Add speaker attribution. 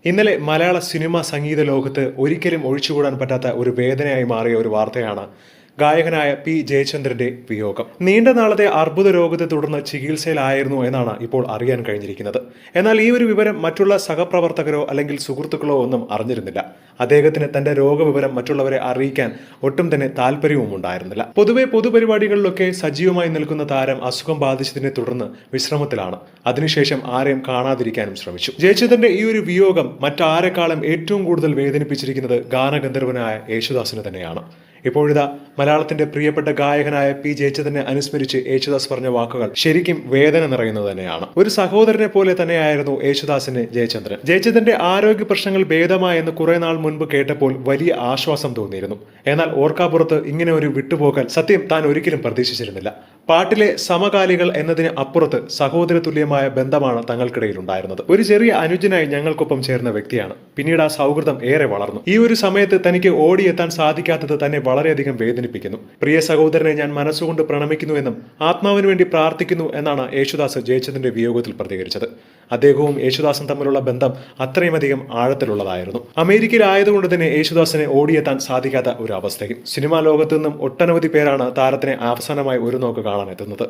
Speaker 1: ഇന്നലെ മലയാള സിനിമ സംഗീത ലോകത്ത് ഒരിക്കലും ഒഴിച്ചുകൂടാൻ പറ്റാത്ത ഒരു വേദനയായി മാറിയ ഒരു വാർത്തയാണ് ഗായകനായ പി ജയചന്ദ്രന്റെ വിയോഗം. നീണ്ട നാളത്തെ അർബുദ രോഗത്തെ തുടർന്ന് ചികിത്സയിലായിരുന്നു എന്നാണ് ഇപ്പോൾ അറിയാൻ കഴിഞ്ഞിരിക്കുന്നത്. എന്നാൽ ഈ ഒരു വിവരം മറ്റുള്ള സഹപ്രവർത്തകരോ അല്ലെങ്കിൽ സുഹൃത്തുക്കളോ ഒന്നും അറിഞ്ഞിരുന്നില്ല. അദ്ദേഹത്തിന് തന്റെ രോഗവിവരം മറ്റുള്ളവരെ അറിയിക്കാൻ ഒട്ടും തന്നെ താല്പര്യവും ഉണ്ടായിരുന്നില്ല. പൊതുവെ പൊതുപരിപാടികളിലൊക്കെ സജീവമായി നിൽക്കുന്ന താരം അസുഖം ബാധിച്ചതിനെ തുടർന്ന് വിശ്രമത്തിലാണ്. അതിനുശേഷം ആരെയും കാണാതിരിക്കാനും ശ്രമിച്ചു. ജയചന്ദ്രന്റെ ഈ ഒരു വിയോഗം മറ്റാരെക്കാളും ഏറ്റവും കൂടുതൽ വേദനിപ്പിച്ചിരിക്കുന്നത് ഗാനഗന്ധർവനായ യേശുദാസിന് തന്നെയാണ്. ഇപ്പോഴിതാ മലയാളത്തിന്റെ പ്രിയപ്പെട്ട ഗായകനായ പി ജയചന്ദ്രനെ അനുസ്മരിച്ച് യേശുദാസ് പറഞ്ഞ വാക്കുകൾ ശരിക്കും വേദന നിറയുന്നത് തന്നെയാണ്. ഒരു സഹോദരനെ പോലെ തന്നെയായിരുന്നു യേശുദാസിന് ജയചന്ദ്രൻ. ജയചന്ദ്രന്റെ ആരോഗ്യ പ്രശ്നങ്ങൾ ഭേദമായെന്ന് കുറെ നാൾ മുൻപ് കേട്ടപ്പോൾ വലിയ ആശ്വാസം തോന്നിയിരുന്നു. എന്നാൽ ഓർക്കാപ്പുറത്ത് ഇങ്ങനെ ഒരു വിട്ടുപോകൽ സത്യം താൻ ഒരിക്കലും പ്രതീക്ഷിച്ചിരുന്നില്ല. പാട്ടിലെ സമകാലികൾ എന്നതിന് അപ്പുറത്ത് സഹോദര തുല്യമായ ബന്ധമാണ് തങ്ങൾക്കിടയിൽ ഉണ്ടായിരുന്നത്. ഒരു ചെറിയ അനുജനായി ഞങ്ങൾക്കൊപ്പം ചേർന്ന വ്യക്തിയാണ്. പിന്നീട് ആ സൗഹൃദം ഏറെ വളർന്നു. ഈ ഒരു സമയത്ത് തനിക്ക് ഓടിയെത്താൻ സാധിക്കാത്തത് തന്നെ വളരെയധികം വേദനിപ്പിക്കുന്നു. പ്രിയ സഹോദരനെ ഞാൻ മനസ്സുകൊണ്ട് പ്രണമിക്കുന്നു എന്നും ആത്മാവിന് വേണ്ടി പ്രാർത്ഥിക്കുന്നു എന്നാണ് യേശുദാസ് ജയചന്ദ്രന്റെ വിയോഗത്തിൽ പ്രതികരിച്ചത്. അദ്ദേഹവും യേശുദാസും തമ്മിലുള്ള ബന്ധം അത്രയുമധികം ആഴത്തിലുള്ളതായിരുന്നു. അമേരിക്കയിലായതുകൊണ്ട് തന്നെ യേശുദാസിനെ ഓടിയെത്താൻ സാധിക്കാത്ത ഒരു അവസ്ഥയും. സിനിമാ ലോകത്തു നിന്നും ഒട്ടനവധി പേരാണ് താരത്തിനെ അവസാനമായി ഒരു നോക്ക് കാണാൻ എത്തുന്നത്.